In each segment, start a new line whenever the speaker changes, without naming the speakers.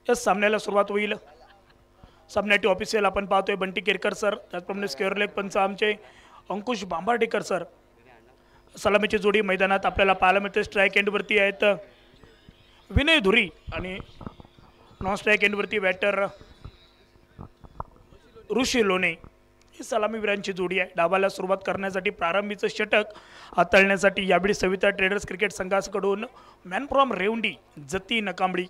या सामन्याला सुरुवात होईल। सामन्याची ऑफिशियल आपण पाहतोय बंटी केरकर सर, त्याचप्रमाणे स्क्वेअर लेग पंच आमचे अंकुश बांबार्डेकर सर। सलामीची जोडी मैदानात आपल्याला पाहायला मिळते। स्ट्राइक एंडवरती आहेत विनय धुरी आणि नॉन स्ट्राइक एंडवरती बॅटर ऋषी लोणे। ही सलामीवीरांची जोडी आहे। डावाला सुरुवात करण्यासाठी प्रारंभीचं षटक हाताळण्यासाठी यावेळी सविता ट्रेडर्स क्रिकेट संघाकडून मॅन फ्रॉम रेवंडी जतीन कांबळी।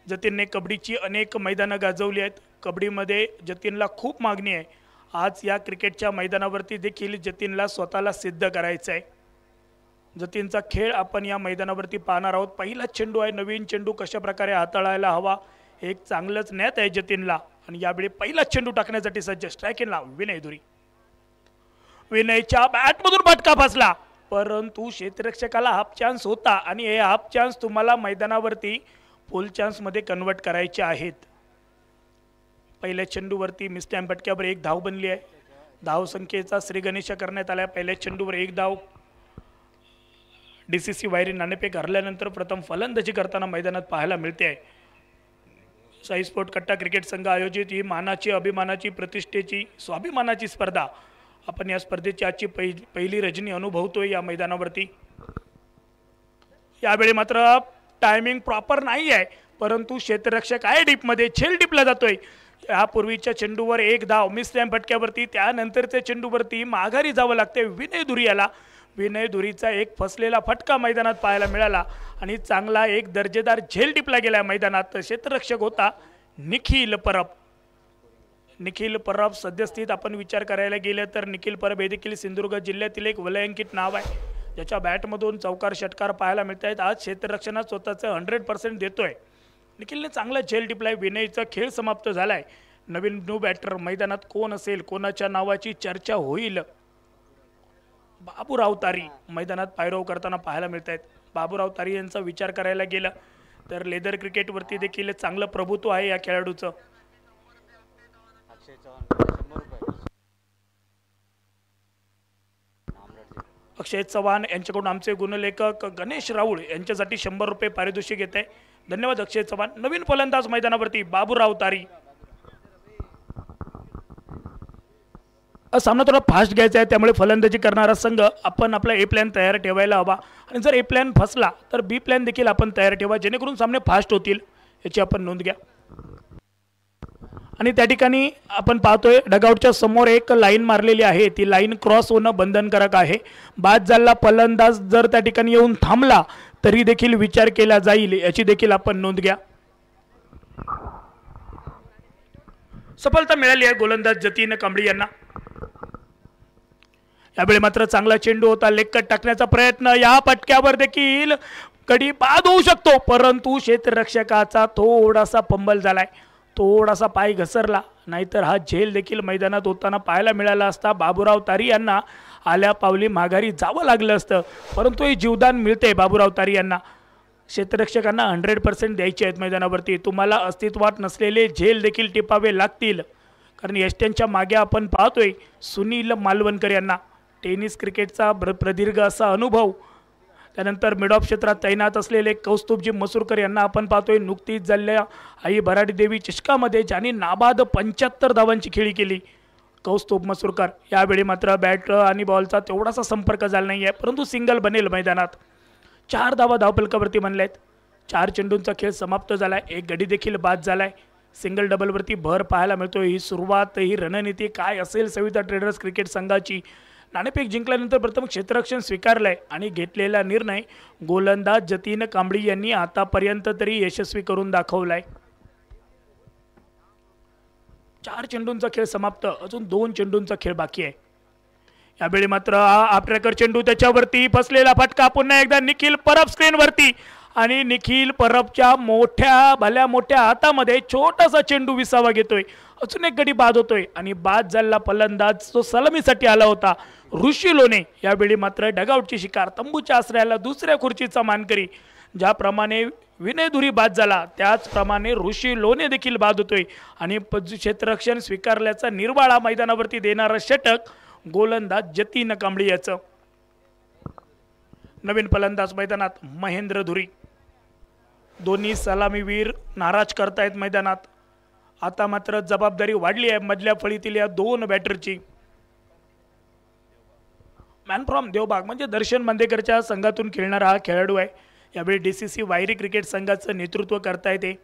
जतीनने कबड्डीची अनेक मैदानं गाजवली आहेत। कबड्डीमध्ये जतीनला खूप मागणी आहे। आज या क्रिकेटच्या मैदानावरती देखील जतीनला स्वतःला सिद्ध करायचं आहे। जतीनचा खेळ आपण या मैदानावरती पाहणार आहोत। पहिला चेंडू आहे, नवीन चेंडू कशा प्रकारे हाताळायला हवा एक चांगलंच ज्ञात आहे जतीनला। आणि यावेळी पहिला चेंडू टाकण्यासाठी सज्ज। स्ट्राइक एंडला विनय धुरी। विनयच्या बॅटमधून फटका फसला, परंतु क्षेत्ररक्षकाला हाफ चान्स होता आणि हे हाफ चान्स तुम्हाला मैदानावरती फुल चान्स मध्ये कन्वर्ट करायचे आहेत। पहिल्या चेंडूवरती मिस्टॅम फटक्यावर एक धाव बनली आहे। धाव संख्येचा श्रीगणेश करण्यात आला। पहिल्या चेंडूवर एक धाव। डीसीसी वायरी नाणेफेक हरल्यानंतर प्रथम फलंदाजी करताना मैदानात पाहायला मिळते आहे। साई स्पोर्ट कट्टा क्रिकेट संघ आयोजित ही मानाची, अभिमानाची, प्रतिष्ठेची, स्वाभिमानाची स्पर्धा। आपण या स्पर्धेची आजची पहिली रजनी अनुभवतोय या मैदानावरती। यावेळी मात्र टायमिंग प्रॉपर नाही आहे, परंतु क्षेत्ररक्षक आहे डीपमध्ये, झेल डीपला जातोय। यापूर्वीच्या चेंडूवर एक धाव मिस्टॅम फटक्यावरती, त्यानंतरच्या चेंडूवरती माघारी जावं लागते विनय धुरी याला। विनय धुरीचा एक फसलेला फटका मैदानात पाहायला मिळाला आणि चांगला एक दर्जेदार झेल टिपला गेला मैदानात। क्षेत्ररक्षक होता निखिल परब। निखिल परब सद्यस्थित आपण विचार करायला गेले तर निखिल परब हे देखील सिंधुदुर्ग जिल्ह्यातील एक वलयांकित नाव आहे, ज्याच्या बॅटमधून चौकार षटकार पाहायला मिळत आहेत। आज क्षेत्ररक्षणात स्वतःचं 100% देतोय। निखिलने चांगला झेल टिपलाय। विनयचा खेळ समाप्त झालाय। नवीन न्यू बॅटर मैदानात कोण असेल, कोणाच्या नावाची चर्चा होईल? बाबूराव तारी मैदानात पायरोव करताना पाहायला मिळत आहेत। बाबूराव तारी यांचा विचार करायला गेला तर लेदर क्रिकेटवरती देखील चांगलं प्रभुत्व आहे या खेळाडूचं। अक्षय चव्हाण यांच्याकडून आमचे गुणलेखक गणेश राऊळ यांच्यासाठी 100 रुपये पारितोषिक येत आहे। धन्यवाद अक्षय चव्हाण। नवीन फलंदाज मैदानावरती बाबूराव तारी। सामना थोडा फास्ट घ्यायचा आहे, त्यामुळे फलंदाजी करणारा संघ आपण आपला ए प्लॅन तयार ठेवायला हवा आणि जर ए प्लॅन फसला तर बी प्लॅन देखील आपण तयार ठेवा, जेणेकरून सामने फास्ट होतील, याची आपण नोंद घ्या। आणि त्या ठिकाणी आपण पाहतोय डगआउटच्या समोर एक लाईन मारलेली आहे, ती लाईन क्रॉस होणं बंधनकारक आहे। बाद झाला फलंदाज जर त्या ठिकाणी येऊन थांबला तरी देखील विचार केला जाईल, याची देखील आपण नोंद घ्या। सफलता मिळाली आहे गोलंदाज जतीन कांबळी यांना। यावेळी मात्र चांगला चेंडू होता, लेग कट टाकण्याचा प्रयत्न, या पटक्यावर देखील कडी बाद होऊ शकतो, परंतु क्षेत्ररक्षकाचा थोडासा पंबल झालाय, थोडासा पाय घसरला, नाहीतर हा झेल देखील मैदानात होताना पाहायला मिळाला असता। बाबूराव तारी यांना आल्या पावली माघारी जावं लागलं असतं, परंतु हे जीवदान मिळते बाबूराव तारी यांना। क्षेत्ररक्षकांना 100% द्यायचे आहेत मैदानावरती। तुम्हाला अस्तित्वात नसलेले झेल देखील टिपावे लागतील, कारण यष्ट्यांच्या मागे आपण पाहतोय सुनील मालवणकर यांना टेनिस क्रिकेटचा प्रदीर्घ असा अनुभव, त्यानंतर मिड ऑफ क्षेत्रात तैनात असलेले कौस्तुभजी मसूरकर यांना आपण पाहतोय नुकतीच झालेल्या आई भराडी देवी चषकामध्ये ज्यांनी नाबाद 75 धावांची खेळी केली कौस्तुभ मसूरकर। यावेळी मात्र बॅट आणि बॉलचा तेवढासा संपर्क झाला नाही आहे, परंतु सिंगल बनेल मैदानात। 4 धावा धावफलकावरती बनल्या आहेत। 4 चेंडूंचा खेळ समाप्त झालाय, एक गडी देखील बाद झालाय। सिंगल डबलवरती भर पाहायला मिळतोय। ही सुरुवात, ही रणनीती काय असेल सविता ट्रेडर्स क्रिकेट संघाची? नाणेफेक जिंकल्यानंतर प्रथम क्षेत्ररक्षण स्वीकारलंय आणि घेतलेला निर्णय गोलंदाज जतीन कांबळी यांनी आतापर्यंत तरी यशस्वी करून दाखवलाय। 4 चेंडूंचा खेळ समाप्त, अजून 2 चेंडूंचा खेळ बाकी आहे। यावेळी मात्र आपट्रेकर चेंडू, त्याच्यावरती फसलेला फटका, पुन्हा एकदा निखिल परब स्क्रीनवरती आणि निखिल परबच्या भल्या मोठ्या हातामध्ये छोटासा चेंडू विसावा घेतोय, अजून एक गडी बाद होतोय आणि बाद झालेला फलंदाज जो सलामीसाठी आला होता ऋषी लोणे, यावेळी मात्र डगआउटची शिकार, तंबूच्या आश्रयाला दुसऱ्या खुर्चीचा मानकरी। ज्याप्रमाणे विनय धुरी बाद झाला त्याचप्रमाणे ऋषी लोणे देखील बाद होतोय आणि क्षेत्ररक्षण स्वीकारल्याचा निर्वाळा मैदानावरती देणारा षटक गोलंदाज जतीन कांबळी याचं। नवीन फलंदाज मैदानात महेंद्र धुरी। दोन्ही सलामीवीर नाराज करतायत मैदानात. आता मात्र जबाबदारी वाढली आहे मधल्या फळीतील या दोन बॅटरची. मॅन फ्रॉम देवबाग म्हणजे दर्शन बांदेकरच्या संघातून खेळणारा हा खेळाडू आहे. यावेळी DCC वायरी क्रिकेट संघाचं नेतृत्व करता येते.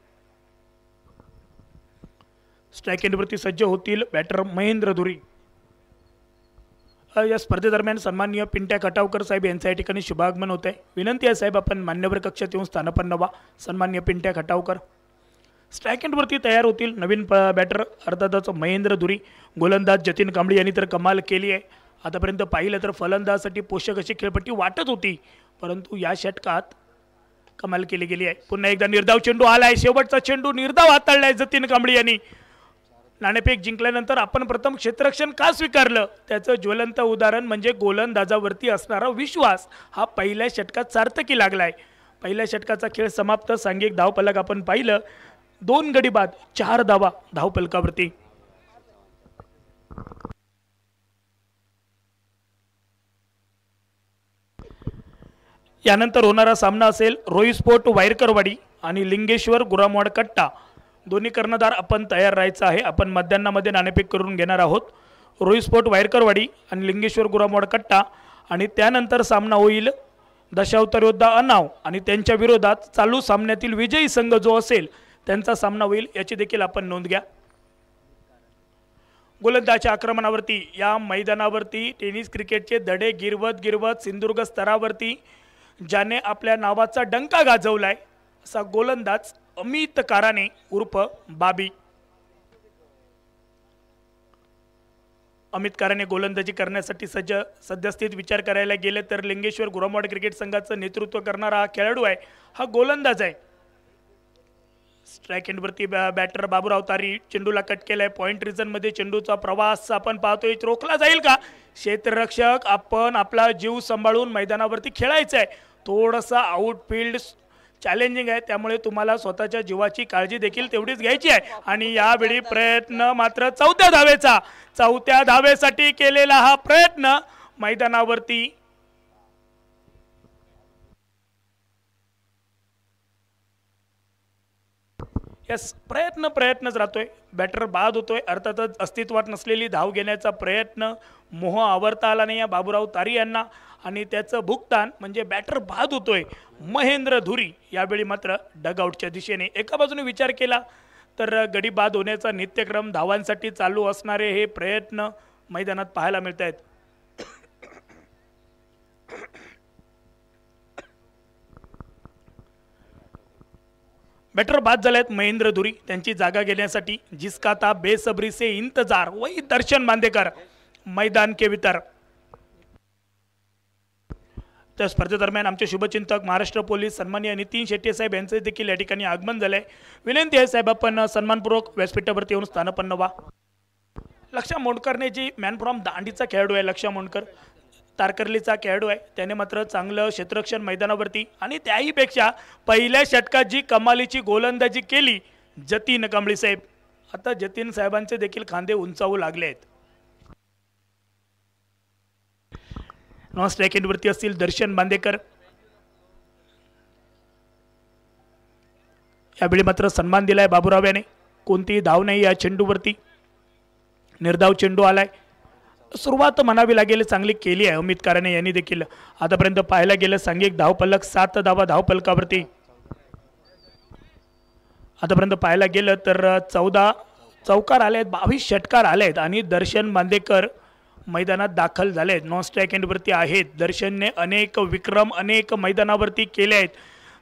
स्ट्राईक एंडवरती सज्ज होतील बॅटर महेंद्र धुरी. या स्पर्धेदरम्यान सन्माननीय पिंट्या खटावकर साहेब यांच्या या ठिकाणी शुभागमन होत आहे. विनंती आहे साहेब आपण मान्यवर कक्षात येऊन स्थानापन्न व्हा. सन्माननीय पिंट्या खटावकर. स्ट्राईक एंडवरती तयार होतील नवीन बॅटर अर्थातच महेंद्र धुरी. गोलंदाज जतीन कांबळे यांनी तर कमाल केली आहे. आतापर्यंत पाहिलं तर फलंदाजासाठी पोषक अशी खेळपट्टी वाटत होती, परंतु या षटकात कमाल केली गेली आहे. पुन्हा एकदा निर्धाव चेंडू आलाय. शेवटचा चेंडू निर्धाव हाताळलाय जतीन कांबळे यांनी. नाणेफेक जिंकल्यानंतर आपण प्रथम क्षेत्ररक्षण का स्वीकारलं त्याचं ज्वलंत उदाहरण म्हणजे गोलंदाजावरती असणारा विश्वास हा पहिल्या षटकात सार्थकी लागलाय. पहिल्या षटकाचा खेळ समाप्त. सांघिक धावफलक आपण पाहिलं. 2 गडी बाद 4 धावा धावफलकावरती. यानंतर होणारा सामना असेल रोई स्पोर्ट वायरकरवाडी आणि लिंगेश्वर गुरामवाड कट्टा. दोन्ही कर्णधार आपण तयार राहायचं आहे. आपण मध्यान्नामध्ये नाणेफेक करून घेणार आहोत. रोई स्पोर्ट वायरकरवाडी आणि लिंगेश्वर गुरामवाड कट्टा. आणि त्यानंतर सामना होईल दशावतार योद्धा अनाव आणि त्यांच्या विरोधात चालू सामन्यातील विजयी संघ जो असेल त्यांचा सामना होईल. याची देखील आपण नोंद घ्या. गोलंदाजच्या आक्रमणावरती या मैदानावरती टेनिस क्रिकेटचे धडे गिरवत गिरवत सिंधुदुर्ग स्तरावरती ज्याने आपल्या नावाचा डंका गाजवलाय असा गोलंदाज अमित काराने उर्फ बाबी. अमित काराने गोलंदाजी करण्यासाठी सद्यस्थित विचार करायला गेले तर लिंगेश्वर गुरामवाड क्रिकेट संघाचं नेतृत्व करणारा हा खेळाडू आहे. हा गोलंदाज आहे. स्ट्राईक एंडवरती बॅटर बाबूराव तारी चेंडूला कट केलाय. पॉइंट रिजन मध्ये चेंडूचा प्रवास आपण पाहतोय. रोखला जाईल का? क्षेत्ररक्षक आपण आपला जीव सांभाळून मैदानावरती खेळायचं आहे. थोडासा आउटफील्ड चॅलेंजिंग आहे, त्यामुळे तुम्हाला स्वतःच्या जीवाची काळजी देखील तेवढीच घ्यायची आहे. आणि यावेळी प्रयत्न मात्र चौथ्या धावेचा. चौथ्या धावेसाठी केलेला हा प्रयत्न मैदानावरती यस प्रयत्नच राहतोय. बॅटर बाद होतोय. अर्थातच अस्तित्वात नसलेली धाव घेण्याचा प्रयत्न मोह आवरता आला नाही या बाबूराव तारी यांना आणि त्याचं भुगतान म्हणजे बॅटर बाद होतोय महेंद्र धुरी. यावेळी मात्र डगआउटच्या दिशेने एका बाजूने विचार केला तर गडी बाद होण्याचा नित्यक्रम धावांसाठी चालू असणारे हे प्रयत्न मैदानात पाहायला मिळत आहेत. बॅटर बाद झालेत महेंद्र धुरी. त्यांची जागा घेण्यासाठी जिसका था बेसब्री से इंतजार वही दर्शन बांदेकर मैदान के भीतर. त्या स्पर्धेदरम्यान आमचे शुभचिंतक महाराष्ट्र पोलीस सन्माननीय नितीन शेट्टी साहेब यांचे देखील या ठिकाणी आगमन झाले. विनंती आहे साहेब आपण सन्मानपूर्वक व्यासपीठावरती येऊन स्थानापन्न व्हा. लक्षा मोंडकरने जी मॅन फ्रॉम दांडीचा खेळाडू आहे. लक्षा मोंडकर तारकर्लीचा खेळाडू आहे. त्याने मात्र चांगलं क्षेत्ररक्षण मैदानावरती आणि त्याहीपेक्षा पहिल्या षटकात जी कमालीची गोलंदाजी केली जतीन कांबळे साहेब. आता जतीन साहेबांचे देखील खांदे उंचावू लागले आहेत. नॉन स्ट्राईक एंडवरती असतील दर्शन बांदेकर. यावेळी मात्र सन्मान दिलाय बाबूराव याने. कोणतीही धाव नाही या चेंडूवरती. निर्धाव चेंडू आलाय. सुरुवात म्हणावी लागेल चांगली केली आहे अमित काराने यांनी देखील. आतापर्यंत पाहायला गेलं सांघिक धावफलक 7 धावा धावफलकावरती. आतापर्यंत पाहायला गेलं तर 14 चौकार आले आहेत, 22 षटकार आले आहेत आणि दर्शन बांदेकर मैदानात दाखल झाले आहेत. नॉन स्ट्राईक एंडवरती आहेत. दर्शनने अनेक विक्रम अनेक मैदानावरती केले आहेत.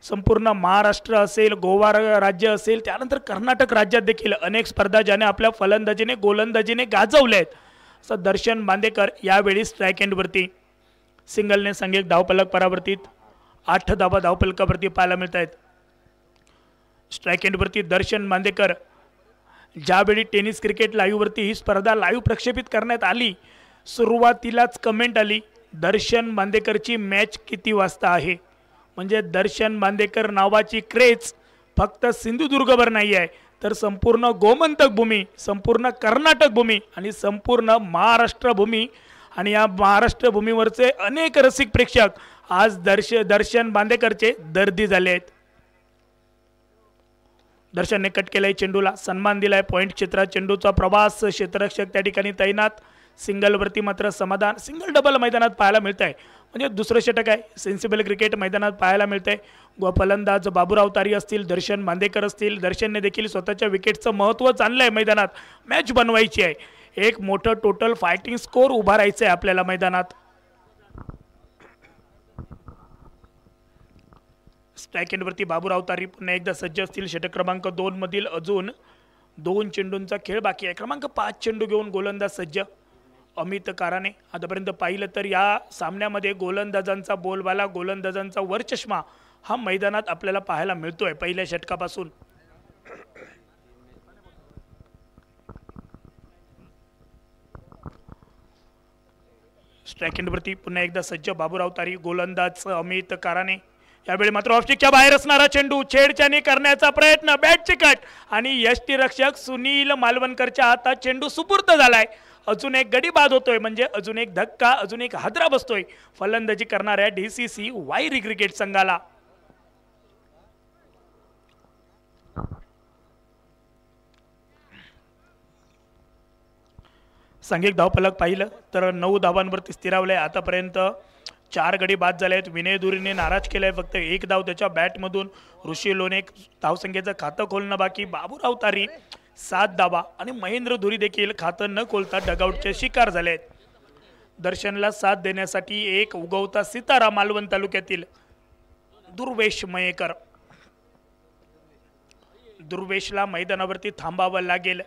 संपूर्ण महाराष्ट्र असेल, गोवा राज्य असेल, त्यानंतर कर्नाटक राज्यात देखील अनेक स्पर्धा ज्याने आपल्या फलंदाजीने गोलंदाजीने गाजवल्या आहेत. असं दर्शन बांदेकर यावेळी स्ट्राईक एंडवरती सिंगलने सांघिक धावफलक परावर्तित 8 धावा धावफलकावरती पाहायला मिळत आहेत. स्ट्राईक एंडवरती दर्शन बांदेकर. ज्यावेळी टेनिस क्रिकेट लाईव्हवरती ही स्पर्धा लाईव्ह प्रक्षेपित करण्यात आली सुरुवातीलाच कमेंट आली दर्शन बांदेकरची मॅच किती वाजता आहे. म्हणजे दर्शन बांदेकर नावाची क्रेज फक्त सिंधुदुर्गभर नाही आहे तर संपूर्ण गोमंतक भूमी, संपूर्ण कर्नाटक भूमी आणि संपूर्ण महाराष्ट्र भूमी आणि या महाराष्ट्र भूमीवरचे अनेक रसिक प्रेक्षक आज दर्शन बांदेकरचे दर्दी झाले आहेत. दर्शनने कट केलाय चेंडूला, सन्मान दिलाय, पॉईंट क्षेत्रात चेंडूचा प्रवास, क्षेत्ररक्षक त्या ठिकाणी तैनात, सिंगलवरती मात्र समाधान, सिंगल डबल मैदानात पाहायला मिळत आहे, म्हणजे दुसरं षटक आहे, सेन्सिबल क्रिकेट मैदानात पाहायला मिळतंय. फलंदाज बाबूराव तारी असतील, दर्शन मांदेकर असतील, दर्शनने देखील स्वतःच्या विकेटचं महत्त्व जाणलंय, मैदानात मॅच बनवायची आहे, एक मोठं टोटल फायटिंग स्कोर उभा राहायचं आहे आपल्याला मैदानात. स्ट्राईक एंडवरती बाबूराव तारी पुन्हा एकदा सज्ज असतील. षटक क्रमांक 2 मधील अजून 2 चेंडूंचा खेळ बाकी आहे. क्रमांक 5 चेंडू घेऊन गोलंदाज सज्ज अमित काराने. आतापर्यंत पाहिलं तर या सामन्यामध्ये गोलंदाजांचा बोलबाला, गोलंदाजांचा वरचष्मा हा मैदानात आपल्याला पाहायला मिळतोय पहिल्या षटकापासून. स्ट्राईक एंडवरती पुन्हा एकदा सज्ज बाबूराव तारी, गोलंदाज अमित काराने. यावेळी मात्र ऑफस्टिकच्या बाहेर असणारा चेंडू छेडछाणी करण्याचा प्रयत्न, बॅटची कट आणि यष्टीरक्षक सुनील मालवणकरच्या हातात चेंडू सुपूर्द झालाय. अजून एक गडी बाद होतोय, म्हणजे अजून एक धक्का, अजून एक हादरा बसतोय फलंदाजी करणाऱ्या DCC वायरी क्रिकेट संघाला. सांघिक धावफलक पाहिलं तर 9 धावांवरती स्थिरावलंय. आतापर्यंत 4 गडी बाद झाले आहेत. विनय दुरीने नाराज केलाय, फक्त 1 धाव त्याच्या बॅटमधून. ऋषी लोणे धावसंख्येचं खातं खोलणं बाकी. बाबूराव तारी 7 धावा आणि महेंद्र धुरी देखील खातं न खोलता डगआउटचे शिकार झाले आहेत. दर्शनला साथ देण्यासाठी एक उगवता सितारा मालवण तालुक्यातील दुर्वेश मयेकर. दुर्वेशला मैदानावरती थांबावं लागेल,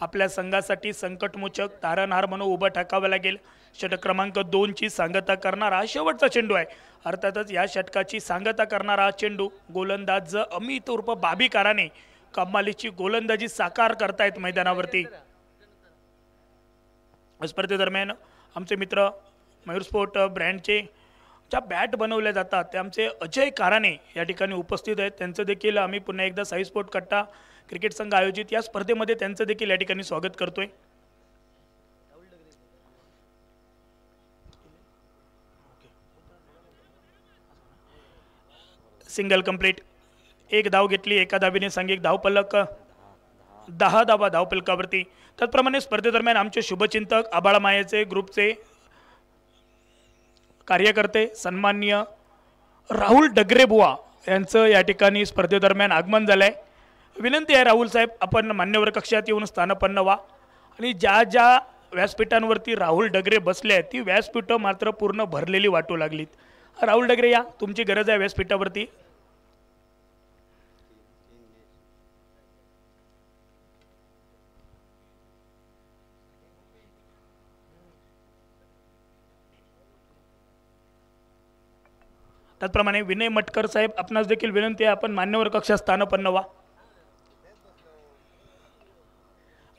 आपल्या संघासाठी संकटमोचक तारणहार म्हणून उभं टाकावं लागेल. षटक क्रमांक 2 ची सांगता करणारा शेवटचा चेंडू आहे. अर्थातच या षटकाची सांगता करणारा चेंडू गोलंदाज अमित उर्फ बाबी काराने कमालीची गोलंदाजी साकार करतायत मैदानावरती. स्पर्धेदरम्यान आमचे मित्र मयूर स्पोर्ट ब्रँडचे ज्या बॅट बनवल्या जातात ते आमचे अजय काराने या ठिकाणी उपस्थित आहेत. त्यांचं देखील आम्ही पुन्हा एकदा साई स्पोर्ट कट्टा क्रिकेट संघ आयोजित या स्पर्धेमध्ये त्यांचं देखील या ठिकाणी स्वागत करतोय. सिंगल कंप्लीट, 1 धाव घेतली, एका धावेने सांघिक धावफलक 10 धावा धावफलकावरती. त्याचप्रमाणे स्पर्धेदरम्यान आमचे शुभचिंतक आबाळ मायेचे ग्रुपचे कार्यकर्ते सन्माननीय राहुल डगरे बुवा यांचं या ठिकाणी स्पर्धेदरम्यान आगमन झालंय. विनंती आहे राहुल साहेब, आपण मान्यवर कक्षात येऊन स्थानपन्न व्हा आणि ज्या ज्या व्यासपीठांवरती राहुल डगरे बसले आहेत ती व्यासपीठं मात्र पूर्ण भरलेली वाटू लागलीत. राहुल डगरे या, तुमची गरज आहे व्यासपीठावरती. त्याचप्रमाणे विनय मटकर साहेब, आपणास देखील विनंती आहे आपण मान्यवर कक्षात स्थानपन्न व्हा.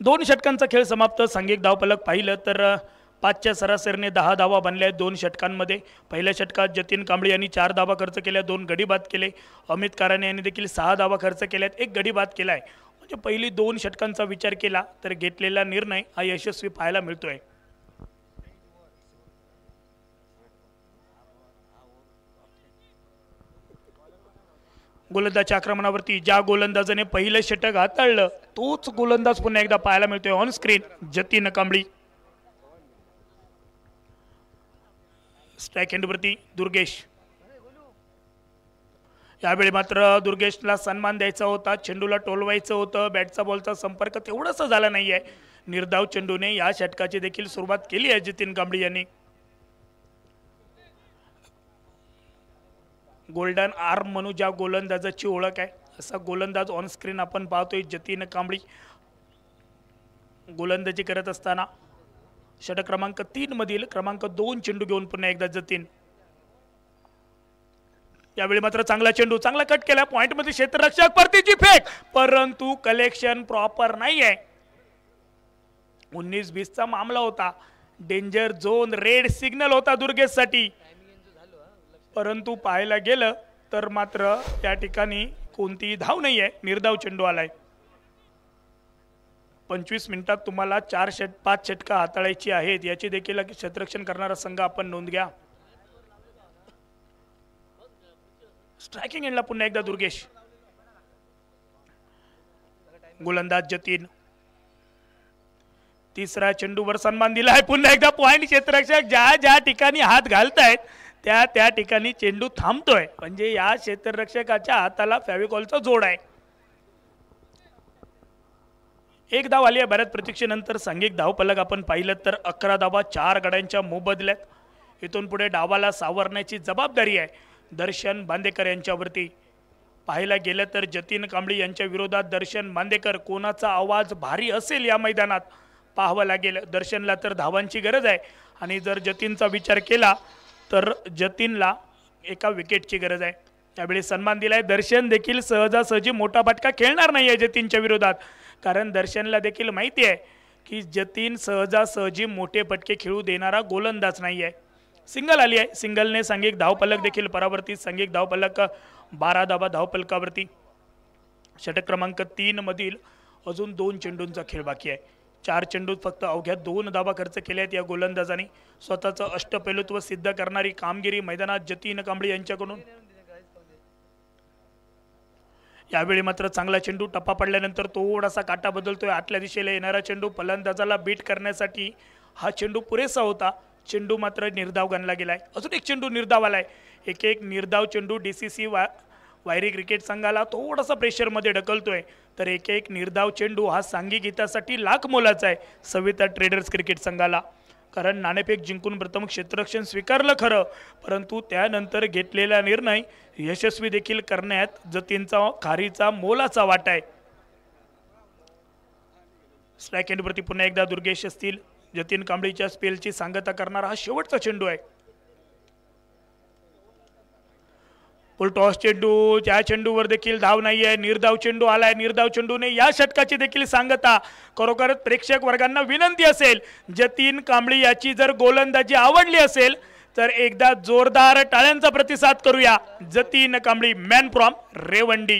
2 षटकांचा खेळ समाप्त. सांघिक धावफलक पाहिलं तर 5च्या सरासरीने 10 धावा बनल्या आहेत 2 षटकांमध्ये. पहिल्या षटकात जतीन कांबळे यांनी 4 धावा खर्च केल्या, 2 गडी बाद केले. अमित काराने यांनी देखील 6 धावा खर्च केल्यात, 1 गडी बाद केलाय. म्हणजे पहिली 2 षटकांचा विचार केला तर घेतलेला निर्णय हा यशस्वी पाहायला मिळतोय. गोलंदाजच्या आक्रमणावरती ज्या गोलंदाजाने पहिलं षटक हाताळलं तोच गोलंदाज पुन्हा एकदा पाहायला मिळतोय on screen, Jatin Kambli. Strike एंडवरती दुर्गेश. यावेळी मात्र दुर्गेशला सन्मान द्यायचा होता, चेंडूला टोलवायचं होतं, बॅटचा बॉलचा संपर्क तेवढासा झाला नाहीये. निर्धाव चेंडूने या षटकाची देखील सुरुवात केली आहे जतीन कांबळी यांनी. गोल्डन आर्म म्हणून ज्या गोलंदाजाची ओळख आहे असा गोलंदाज ऑन स्क्रीन आपण पाहतोय जतीन कांबळी. गोलंदाजी करत असताना षटक क्रमांक 3 मधील क्रमांक 2 चेंडू घेऊन पुन्हा एकदा जतीन. यावेळी मात्र चांगला चेंडू, चांगला कट केला, पॉइंट मध्ये क्षेत्ररक्षक, परतीची फेक, परंतु कलेक्शन प्रॉपर नाहीये. 19-20 चा मामला होता, डेंजर झोन, रेड सिग्नल होता दुर्गेशसाठी. परंतु पाहायला गेलं तर मात्र त्या ठिकाणी कोणतीही धाव नाही आहे, निर्धाव चेंडू आलाय. 25 मिनिटात तुम्हाला 4-5 षटका हाताळायची आहेत, याची देखील क्षेत्ररक्षण करणारा संघ आपण नोंद घ्या. स्ट्रायकिंग एंडला पुन्हा एकदा दुर्गेश. गोलंदाज जतीन. तिसरा चेंडूवर सन्मान दिला आहे. पुन्हा एकदा पॉइंट क्षेत्ररक्षक ज्या ज्या ठिकाणी हात घालतायत त्या त्या ठिकाणी चेंडू थांबतोय. म्हणजे या क्षेत्ररक्षकाच्या हाताला फेविकॉलचा जोड आहे. एक धाव आली आहे. बऱ्याच प्रतीक्षेनंतर सांघिक धावफलक आपण पाहिलं तर 11 धावा 4 गड्यांच्या मोबदल्यात. इथून पुढे डावाला सावरण्याची जबाबदारी आहे दर्शन बांदेकर यांच्यावरती. पाहायला गेलं तर जतीन कांबळी यांच्या विरोधात दर्शन बांदेकर. कोणाचा आवाज भारी असेल या मैदानात पाहावं लागेल. दर्शनला तर धावांची गरज आहे आणि जर जतीनचा विचार केला तर जतीनला एका विकेटची गरज आहे. त्यावेळी सन्मान दिलाय. दर्शन देखील सहजासहजी मोठा फटका खेळणार नाही आहे जतीनच्या विरोधात, कारण दर्शनला देखील माहिती आहे की जतीन सहजासहजी मोठे फटके खेळू देणारा गोलंदाज नाही आहे. सिंगल आली आहे. सिंगलने सांघिक धावफलक देखील परावर्तित. सांघिक धावफलक 12 धावा धावफलकावरती. षटक क्रमांक 3 मधील अजून 2 चेंडूंचा खेळ बाकी आहे. 4 चेंडूत फक्त अवघ्या 2 धावा खर्च केल्या आहेत या गोलंदाजांनी. स्वतःचं अष्टपैलुत्व सिद्ध करणारी कामगिरी मैदानात जतीन कांबळी यांच्याकडून. यावेळी मात्र चांगला चेंडू टप्पा पडल्यानंतर थोडासा काटा बदलतोय. आतल्या दिशेला येणारा चेंडू फलंदाजाला बीट करण्यासाठी हा चेंडू पुरेसा होता. चेंडू मात्र निर्धाव गणला गेलाय. अजून एक चेंडू निर्धाव आलाय. एक निर्धाव चेंडू DCC वायरी क्रिकेट संघाला थोडासा प्रेशरमध्ये ढकलतोय. तर एक निर्धाव चेंडू हा सांघिक हितासाठी लाख मोलाचा आहे सविता ट्रेडर्स क्रिकेट संघाला. कारण नाणेफेक जिंकून प्रथम क्षेत्ररक्षण स्वीकारलं खरं, परंतु त्यानंतर घेतलेला निर्णय यशस्वी देखील करण्यात जतीनचा खारीचा मोलाचा वाटा आहे. स्ट्राईक एंडवरती पुन्हा एकदा दुर्गेश असतील. जतीन कांबळीच्या स्पेलची सांगता करणारा हा शेवटचा चेंडू आहे. फुल टॉस चेंडू. त्या चेंडूवर देखील धाव नाही आहे. निर्धाव चेंडू आलाय. निर्धाव चेंडूने या षटकाची देखील सांगता. खरोखरच प्रेक्षक वर्गांना विनंती असेल, जतीन कांबळी याची जर गोलंदाजी आवडली असेल तर एकदा जोरदार टाळ्यांचा प्रतिसाद करूया. Jatin Kambli man from Revandi.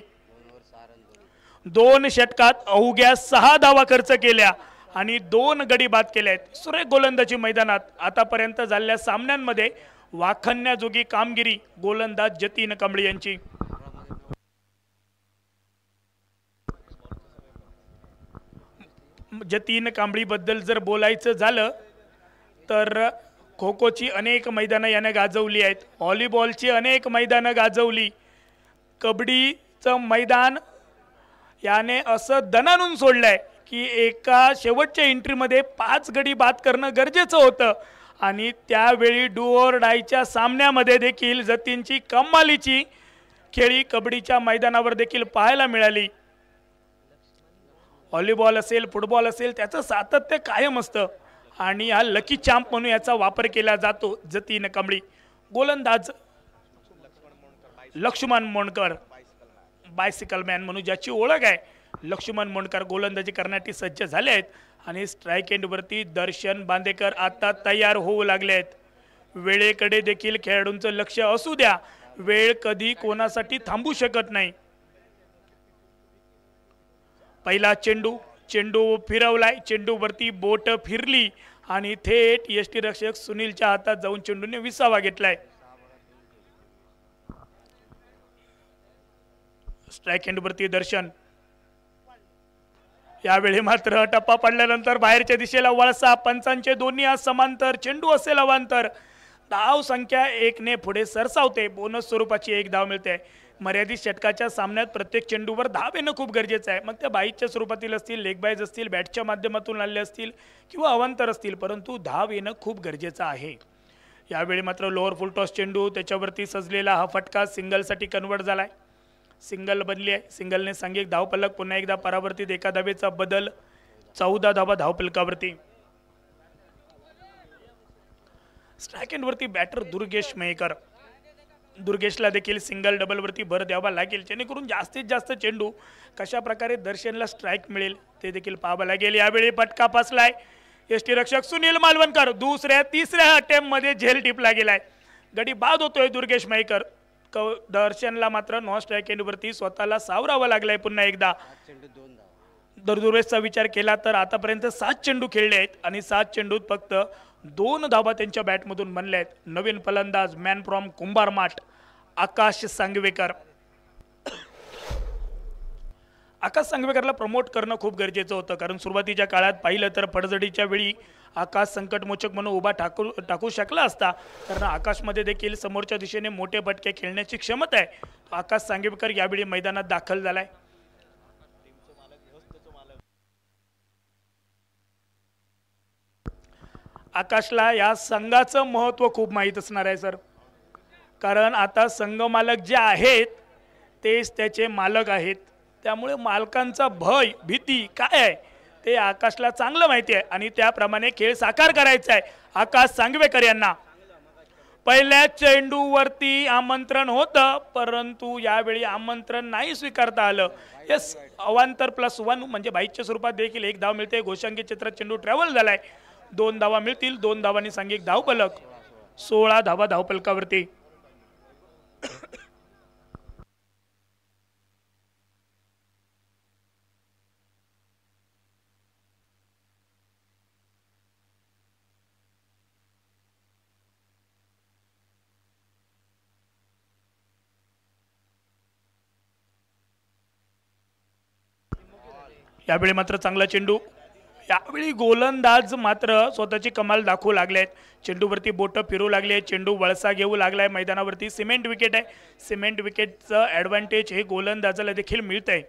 2 षटकात अवघ्या 6 धावा खर्च केल्या आणि 2 गडी बाद केले आहेत. सुरेख गोलंदाजी मैदानात आतापर्यंत झालेल्या सामन्यांमध्ये वाखण्याजोगी कामगिरी गोलंदाज जतीन कांबळी यांची. जतीन कांबळी बद्दल जर बोलायचं झालं तर खो खोची अनेक मैदानं याने गाजवली आहेत. व्हॉलीबॉलची अनेक मैदानं गाजवली. कबड्डीचं मैदान याने असं दणानून सोडलंय की एका शेवटच्या एंट्रीमध्ये 5 गडी बाद करणं गरजेचं होतं आणि त्यावेळी डू ऑर डायच्या सामन्यामध्ये देखील जतीनची कमालीची खेळी कबड्डीच्या मैदानावर देखील पाहायला मिळाली. व्हॉलीबॉल असेल, फुटबॉल असेल, त्याचं सातत्य कायम असतं आणि हा लकी चॅम्प म्हणून याचा वापर केला जातो. जतीन कांबळी. गोलंदाज लक्ष्मण मोंडकर, बायसिकल मॅन म्हणून ज्याची ओळख आहे, लक्ष्मण मोंडकर गोलंदाजी करण्यासाठी सज्ज झाले आहेत आणि स्ट्राईक एंडवरती दर्शन बांदेकर आता तयार होऊ लागले आहेत. वेळेकडे देखील खेळाडूंचं लक्ष असू द्या. वेळ कधी कोणासाठी थांबू शकत नाही. पहिला चेंडू फिरवलाय. चेंडूवरती बोट फिरली आणि थेट यष्टीरक्षक सुनीलच्या हातात जाऊन चेंडूने विसावा घेतलाय. स्ट्राईक एंडवरती दर्शन. यावेळी मात्र टप्पा पडल्यानंतर बाहेरच्या दिशेला वळसा. पंचांचे दोन्ही आज समांतर. चेंडू असेल अवांतर. धाव संख्या 1 ने पुढे सरसावते. बोनस स्वरूपाची 1 धाव मिळते. मर्यादित षटकाच्या सामन्यात प्रत्येक चेंडूवर धाव येणं खूप गरजेचं आहे. मग त्या बाईच्या स्वरूपातील असतील, लेग बाईज असतील, बॅटच्या माध्यमातून आले असतील किंवा अवांतर असतील, परंतु धाव येणं खूप गरजेचं आहे. यावेळी मात्र लोअर फुल टॉस चेंडू, त्याच्यावरती सजलेला हा फटका सिंगलसाठी कन्वर्ट झालाय. सिंगल बनली आहे. सिंगलने सांघिक धावफलक पुन्हा एकदा परावर्तित. एका धावेचा बदल. 14 धावा धावफलकावरती. स्ट्राईक एंडवरती बॅटर दुर्गेश मेहकर. दुर्गेशला देखील सिंगल डबलवरती भर द्यावा लागेल जेणेकरून जास्तीत जास्त चेंडू कशा प्रकारे दर्शनला स्ट्राईक मिळेल ते देखील पाहावं लागेल. यावेळी फटका फसलाय. यष्टीरक्षक सुनील मालवणकर तिसऱ्या अटेम्प्ट मध्ये झेल टिपला गेलाय. गडी बाद होतोय दुर्गेश मेहकर. दर्शनला मात्र नॉन स्ट्राईक एंडवरती स्वतःला सावरावं लागलंय पुन्हा एकदा. दुर्गेशचा विचार केला तर आतापर्यंत 7 चेंडू खेळले आहेत आणि 7 चेंडूत फक्त 2 धावा त्यांच्या बॅटमधून बनल्या आहेत. नवीन फलंदाज मॅन फ्रॉम कुंभारमाट आकाश सांगवेकर. आकाश सांगवेकरला प्रमोट करणं खूप गरजेचं होतं, कारण सुरुवातीच्या काळात पाहिलं तर पडझडीच्या वेळी आकाश संकटमोचक म्हणून उभा टाकू शकला असता, कारण आकाशमध्ये देखील समोरच्या दिशेने मोठे फटके खेळण्याची क्षमता आहे. आकाश सांगवेकर यावेळी मैदानात दाखल झालाय. आकाशला या संघाचं महत्त्व खूप माहीत असणार आहे सर, कारण आता संघ मालक जे आहेत तेच त्याचे मालक आहेत. त्यामुळे मालकांचा भय भीती काय आहे ते आकाशला चांगलं माहिती आहे आणि त्याप्रमाणे खेळ साकार करायचा आहे. आकाश सांगवेकर यांना पहिल्या चेंडूवरती आमंत्रण होतं, परंतु यावेळी आमंत्रण नाही स्वीकारता आलं. यस, अवांतर +1 म्हणजे बाईच्या स्वरूपात देखील एक धाव मिळते. घोषांकी चित्रात चेंडू ट्रॅव्हल झालाय. 2 धावा मिळतील. 2 धावांनी सांघिक धावफलक. 16 धावा धावफलकावरती. यावेळी मात्र चांगला चेंडू. यावेळी गोलंदाज मात्र स्वतःची कमाल दाखवू लागलेत. चेंडूवरती बोटं फिरू लागले. चेंडू वळसा घेऊ लागलाय. मैदानावरती सिमेंट विकेट आहे. सिमेंट विकेटचं ॲडव्हान्टेज हे गोलंदाजाला देखील मिळतंय.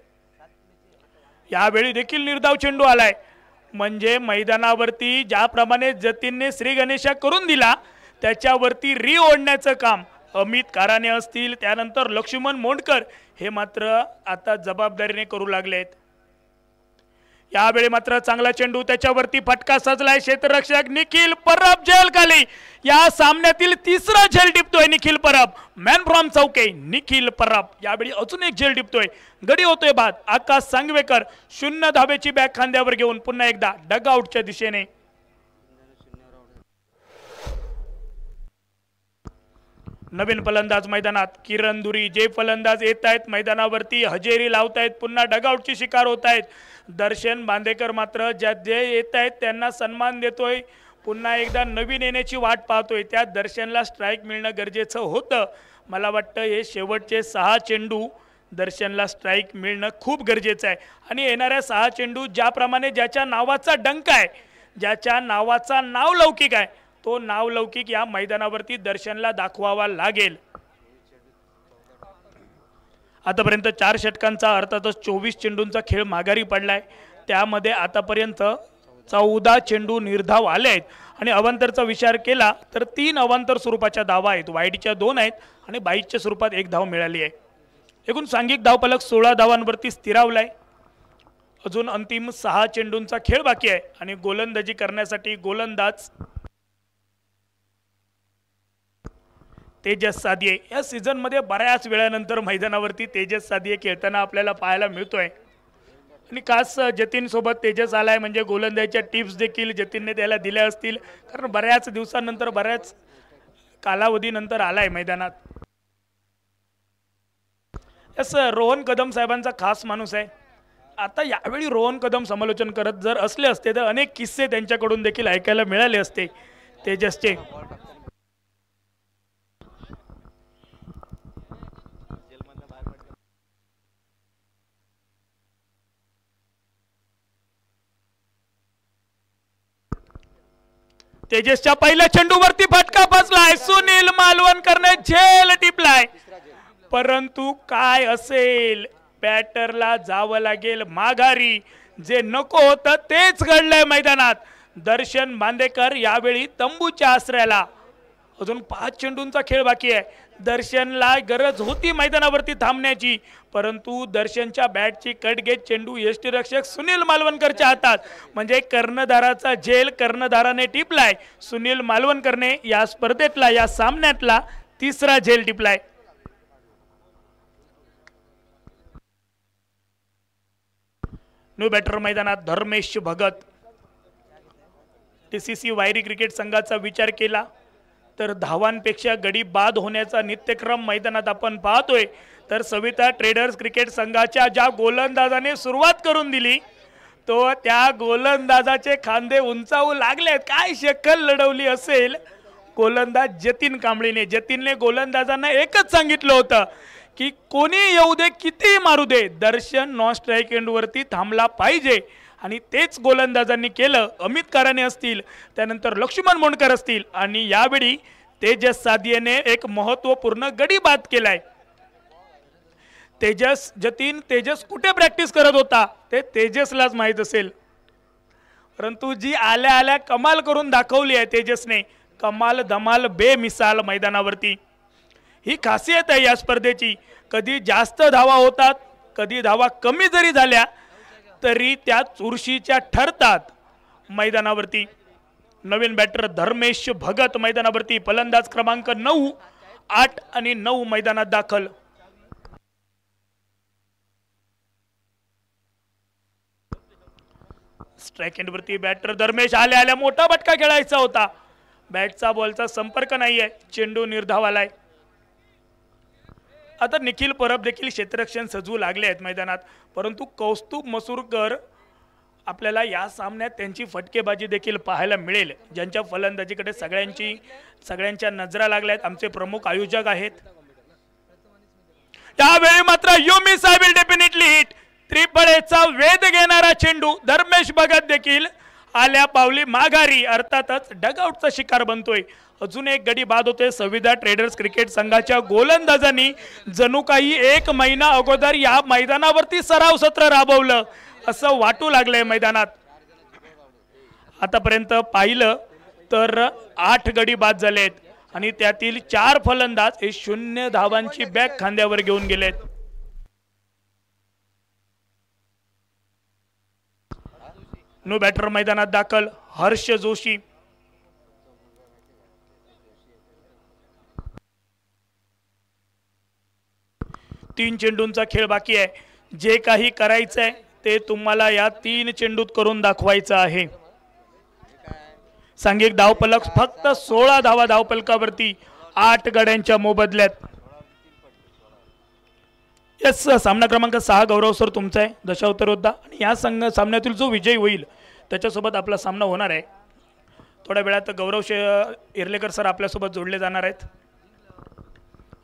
यावेळी देखील निर्धाव चेंडू आलाय. म्हणजे मैदानावरती ज्याप्रमाणे जतीनने श्री गणेशा करून दिला त्याच्यावरती ओढण्याचं काम अमित काराने असतील, त्यानंतर लक्ष्मण मोंडकर हे मात्र आता जबाबदारीने करू लागलेत. यावेळी मात्र चांगला चेंडू. त्याच्यावरती फटका सजलाय. क्षेत्ररक्षक निखिल परब झेल खाली. या सामन्यातील तिसरा झेल टिपतोय निखिल परब. मॅन फ्रॉम चौके निखिल परब यावेळी अजून एक झेल टिपतोय. गडी होतोय बाद. आकाश सांगवेकर 0 धावेची बॅग खांद्यावर घेऊन पुन्हा एकदा डगआउटच्या दिशेने. नवीन फलंदाज मैदानात किरण दुरी. जे फलंदाज येत आहेत मैदानावरती हजेरी लावतायत, पुन्हा डगआउटची शिकार होत आहेत. दर्शन बांदेकर मात्र जे येत आहेत त्यांना सन्मान देतोय. पुन्हा एकदा नवीन येण्याची वाट पाहतोय. त्या दर्शनला स्ट्राईक मिळणं गरजेचं होतं. मला वाटतं हे शेवटचे 6 चेंडू दर्शनला स्ट्राईक मिळणं खूप गरजेचं आहे. आणि येणाऱ्या 6 चेंडू ज्याप्रमाणे ज्याच्या नावाचा डंक आहे, ज्याच्या नावाचा नाव लौकिक आहे, तो नाव लौकिक या मैदानावरती दर्शनला दाखवावा लागेल. आतापर्यंत 4 षटकांचा अर्थातच 24 चेंडूंचा खेळ माघारी पडलाय. त्यामध्ये आतापर्यंत 14 चेंडू निर्धाव आले आहेत आणि अवांतरचा विचार केला तर 3 अवांतर स्वरूपाच्या धावा आहेत. वाईडच्या 2 आहेत आणि बाईच्या स्वरूपात 1 धाव मिळाली आहे. एकूण सांघिक धावफलक 16 धावांवरती स्थिरावलाय. अजून अंतिम 6 चेंडूंचा खेळ बाकी आहे आणि गोलंदाजी करण्यासाठी गोलंदाज तेजस सादिये. या सीझन मध्ये बऱ्याच वेळानंतर मैदानावरती तेजस सादिये खेळताना आपल्याला पाहायला मिळतोय आणि खास जतीन सोबत तेजस आलाय म्हणजे गोलंदाजीच्या टिप्स देखील जतीनने त्याला दिल्या असतील, कारण बऱ्याच दिवसानंतर बऱ्याच कालावधीनंतर आलाय मैदानात. यस, रोहन कदम साहेबांचा खास माणूस आहे. आता यावेळी रोहन कदम समालोचन करत जर असले असते तर अनेक किस्से त्यांच्याकडून देखील ऐकायला मिळाले असते तेजसचे. तेजसच्या पहिल्या चेंडूवरती फटका बसलाय. सुनील मालवणकरने झेल टिपलाय, परंतु काय असेल, बॅटरला जावं लागेल माघारी. जे नको होतं तेच घडलंय मैदानात. दर्शन बांदेकर यावेळी तंबूच्या आश्रयाला. अजून 5 चेंडूंचा खेळ बाकी आहे. दर्शनला गरज होती मैदानावरती थांबण्याची, परंतु दर्शनच्या बॅटची कट घेत चेंडू यष्टीरक्षक सुनील मालवणकरच्या हातात. म्हणजे कर्णधाराचा झेल कर्णधाराने टिपलाय. सुनील मालवणकरने या स्पर्धेतला या सामन्यातला 3रा झेल टिपलाय. न्यू बॅटर मैदानात धर्मेश भगत. TCC वायरी क्रिकेट संघाचा विचार केला तर धावांपेक्षा गडी बाद होण्याचा नित्यक्रम मैदानात आपण पाहतोय. तर सविता ट्रेडर्स क्रिकेट संघाच्या ज्या गोलंदाजाने सुरुवात करून दिली तो त्या गोलंदाजाचे खांदे उंचावू लागलेत. काय शक्कल लढवली असेल गोलंदाज जतीन कांबळीने. जतीनने गोलंदाजांना एकच सांगितलं होतं की कोणी येऊ दे किती मारू दे, दर्शन नॉन स्ट्राईक एंडवरती थांबला पाहिजे आणि तेच गोलंदाजांनी केलं. अमित कराने असतील, त्यानंतर लक्ष्मण मोंडकर असतील आणि यावेळी तेजस सादियाने एक महत्त्वपूर्ण गडी बाद केलाय. तेजस जतीन तेजस कुठे प्रॅक्टिस करत होता ते तेजसलाच माहीत असेल, परंतु जी आल्या आल्या कमाल करून दाखवली आहे तेजसने, कमाल धमाल बेमिसाल मैदानावरती. ही खासियत आहे या स्पर्धेची. कधी जास्त धावा होतात, कधी धावा कमी जरी झाल्या तरी त्या चुरशीच्या ठरतात मैदानावरती. नवीन बॅटर धर्मेश भगत मैदानावरती, फलंदाज क्रमांक 9, 8 आणि 9 मैदानात दाखल. स्ट्राईक एंडवरती बॅटर धर्मेश, आल्या आल्या मोठा फटका खेळायचा होता, बॅटचा बॉलचा संपर्क नाहीये, चेंडू निर्धावालाय. आता निखिल परब देखील क्षेत्ररक्षण सजवू लागले आहेत मैदानात, परंतु कौस्तुभ मसूरकर आपल्याला या सामन्यात त्यांची फटकेबाजी देखील पाहायला मिळेल, ज्यांच्या फलंदाजीकडे सगळ्यांच्या नजरा लागल्या आहेत. आमचे प्रमुख आयोजक आहेत. त्यावेळी मात्र you miss I will definitely hit, त्रिफळेचा वेध घेणारा चेंडू. धर्मेश भगत देखील आल्या पावली माघारी, अर्थातच डगआउटचा शिकार बनतोय. अजून एक गडी बाद होते. संविधा ट्रेडर्स क्रिकेट संघाच्या गोलंदाजांनी जणू काही 1 महिना अगोदर या मैदानावरती सराव सत्र राबवलं असं वाटू लागलंय मैदानात. आतापर्यंत पाहिलं तर 8 गडी बाद झालेत आणि त्यातील 4 फलंदाज हे 0 धावांची बॅग खांद्यावर घेऊन गेलेत. नो बॅटर मैदानात दाखल हर्ष जोशी. तीन चेंडूंचा खेळ बाकी आहे. जे काही करायचंय ते तुम्हाला या 3 चेंडूत करून दाखवायचं आहे. सांघिक धावफलक फक्त 16 धावा धावफलकावरती 8 गड्यांच्या मोबदल्यात. यस, सामना क्रमांक 6 गौरव सर तुमचा आहे, दशावतार योद्धा. आणि या सामन्यातील जो विजयी होईल त्याच्यासोबत आपला सामना होणार आहे. थोड्या वेळात गौरव इर्लेकर सर आपल्यासोबत जोडले जाणार आहेत.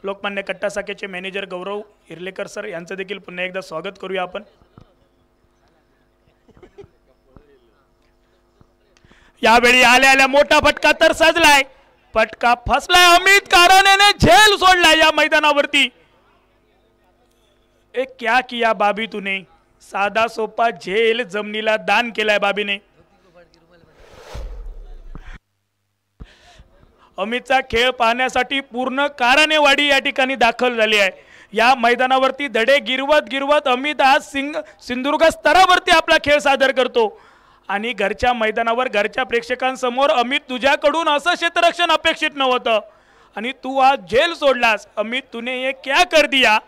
लोकमान्य कट्टा शाखेचे मॅनेजर गौरव इर्लेकर सर यांचं देखील पुन्हा एकदा स्वागत करूया आपण. यावेळी आल्या आल्या मोठा फटका तर सजलाय, फटका फसलाय. अमित कराने झेल सोडलाय या मैदानावरती. एक क्या किया बाबी तूने, साधा सोपा झेल जमिनीला दान केलाय बाबीने. अमितचा खेळ पाहण्यासाठी पूर्ण कारनेवाडी या ठिकाणी दाखल झाली आहे. या मैदानावरती धडे गिरवत अमित आज सिंधुदुर्ग स्तरावरती आपला खेळ सादर करतो आणि घरच्या मैदानावर घरच्या प्रेक्षकांसमोर अमित तुझ्याकडून असं क्षेत्ररक्षण अपेक्षित नव्हतं आणि तू आज झेल सोडलास. अमित तूने ये क्या कर दिया,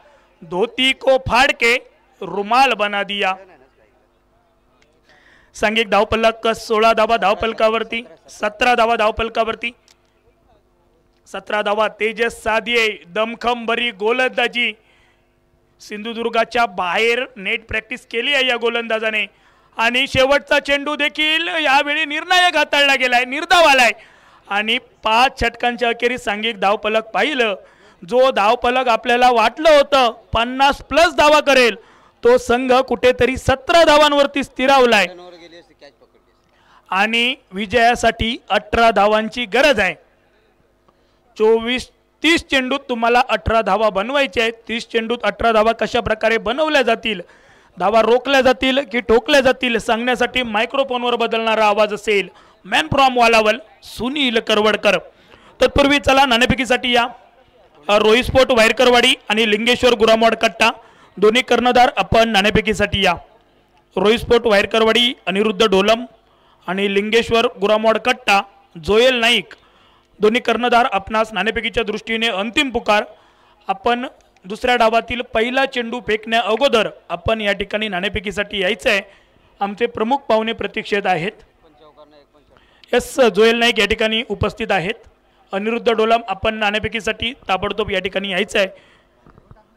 धोती को फाड़ के रुमाल बना दिया. सांघिक धावफलक 16 धावा धावफलकावरती, 17 धावा धावफलकावरती, 17 धावा. तेजस सादिये दमखम भरी गोलंदाजी. सिंधुदुर्गाच्या बाहेर नेट प्रॅक्टिस केली आहे या गोलंदाजाने आणि शेवटचा चेंडू देखील यावेळी निर्णायक हाताळला गेलाय, निर्धाव आलाय आणि 5 षटकांच्या अखेरीस सांघिक धावफलक पाहिलं. जो धावफलक आपल्याला वाटलं होतं 50+ धावा करेल, तो संघ कुठेतरी 17 धावांवरती स्थिरावलाय आणि विजयासाठी 18 धावांची गरज आहे. 24-30 चेंडूत तुम्हाला 18 धावा बनवायच्या आहेत. 30 चेंडूत 18 धावा कशा प्रकारे बनवल्या जातील, धावा रोखल्या जातील की ठोकल्या जातील सांगण्यासाठी मायक्रोफोनवर बदलणारा आवाज असेल मॅन फ्रॉम वालावल सुनील करवडकर. तत्पूर्वी चला नाणेफेकीसाठी या. रोहित स्पोर्ट वायरकरवाडी आणि लिंगेश्वर गुरामवाड कट्टा दोन्ही कर्णधार आपण नाणेफेकीसाठी या. रोहित स्पोर्ट वायरकरवाडी अनिरुद्ध डोलम आणि लिंगेश्वर गुरामवाड कट्टा जोयल नाईक दोन्ही कर्णधार आपणास नाणेफेकीच्या दृष्टीने अंतिम पुकार. आपण दुसऱ्या डावातील पहिला चेंडू फेकण्या अगोदर आपण या ठिकाणी नाणेफेकीसाठी यायचं आहे. आमचे प्रमुख पाहुणे प्रतीक्षेत आहेत. यस, जोयल नाईक या ठिकाणी उपस्थित आहेत. अनिरुद्ध डोलम आपण नाणेफेकीसाठी ताबडतोब या ठिकाणी यायचं आहे.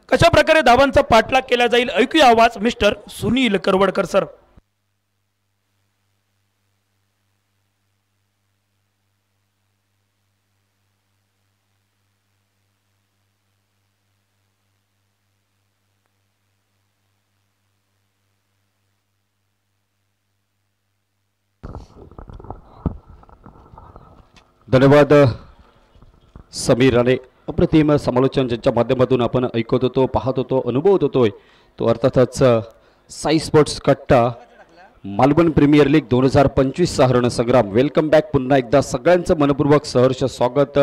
कशा प्रकारे धावांचा पाठलाग केला जाईल ऐकूया आवाज मिस्टर सुनील करवडकर सर.
धन्यवाद समीर राणे. अप्रतिम समालोचन ज्यांच्या माध्यमातून आपण ऐकत होतो, पाहत होतो, अनुभवत होतोय तो अर्थातच साई स्पोर्ट्स कट्टा मालवण प्रीमियर लीग 2025 चा हरण संग्राम. Welcome back. पुन्हा एकदा सगळ्यांचं मनपूर्वक सहर्ष स्वागत.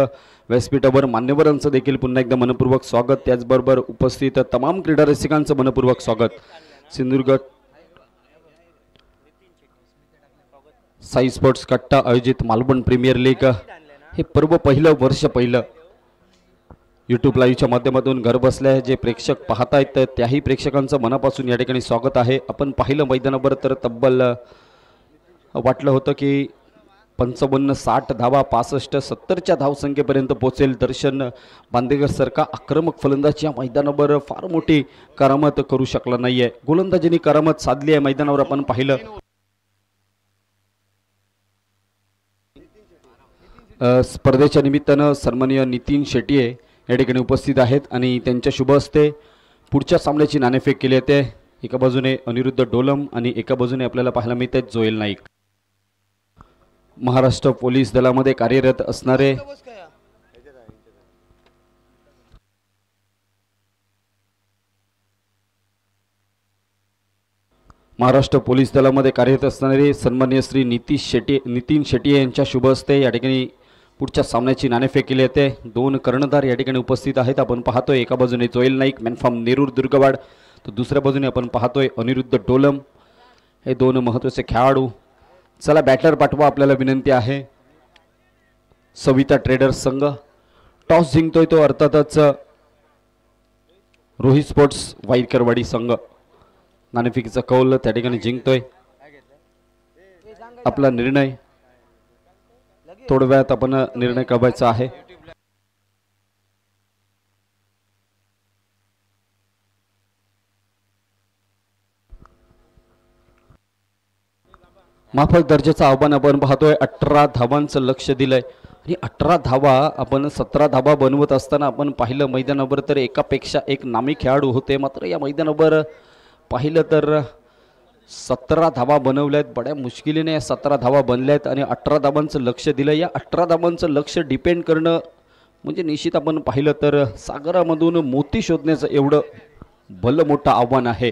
व्यासपीठावर मान्यवरांचं देखील पुन्हा एकदा मनपूर्वक स्वागत. त्याचबरोबर उपस्थित तमाम क्रीडा रसिकांचं मनपूर्वक स्वागत. सिंधुदुर्ग साई स्पोर्ट्स कट्टा आयोजित मालवण प्रीमियर लीग हे पर्व पहिलं वर्ष पहिलं यूट्यूब लाईव्हच्या माध्यमातून घर बसल्या जे प्रेक्षक पाहतायत त्याही प्रेक्षकांचं मनापासून या ठिकाणी स्वागत आहे. आपण पाहिलं मैदानावर तर तब्बल वाटलं होतं की 55-60 धावा 65-70च्या धावसंख्येपर्यंत पोहोचेल. दर्शन बांदेकर सारखा आक्रमक फलंदाज या मैदानावर फार मोठी करामत करू शकला नाहीये. गोलंदाजीने करामत साधली आहे मैदानावर. आपण पाहिलं स्पर्धेच्या निमित्तानं सन्माननीय नितीन शेट्टी या ठिकाणी उपस्थित आहेत आणि त्यांच्या शुभ हस्ते पुढच्या सामन्याची नाणेफेक केली आहे. एका बाजूने अनिरुद्ध डोलम आणि एका बाजूने आपल्याला पाहायला मिळत आहेत जोएल नाईक. महाराष्ट्र पोलीस दलामध्ये कार्यरत असणारे सन्माननीय श्री नितीन शेट्टी यांच्या शुभ हस्ते या ठिकाणी पुढच्या सामन्याची नाणेफेक केली जाते. दोन कर्णधार या ठिकाणी उपस्थित आहेत. आपण पाहतोय एका बाजूने जोएल नाईक मॅनफ्रॉम नेरूर दुर्गवाड, तर दुसऱ्या बाजूने आपण पाहतोय अनिरुद्ध डोलम. हे दोन महत्त्वाचे खेळाडू. चला बॅटर पाठवा, आपल्याला विनंती आहे. सविता ट्रेडर्स संघ टॉस जिंकतोय तो अर्थातच रोहित स्पोर्ट्स वाईकरवाडी संघ. नाणेफेकीचा कौल त्या ठिकाणी जिंकतोय. आपला निर्णय थोड्या वेळात आपण निर्णय कळवायचा आहे. माफक दर्जाचं आव्हान आपण पाहतोय. 18 धावांचं लक्ष दिलंय आणि 18 धावा आपण 17 धावा बनवत असताना आपण पाहिलं मैदानावर तर एकापेक्षा एक नामी खेळाडू होते. मात्र या मैदानावर पाहिलं तर 17 धावा बनवल्यात. बड्या मुश्किलीने 17 धावा बनल्यात आणि 18 धावांचं लक्ष दिलं. या 18 धावांचं लक्ष डिपेंड करणं म्हणजे निश्चित आपण पाहिलं तर सागरामधून मोती शोधण्याचं एवढं भलं मोठं आव्हान आहे.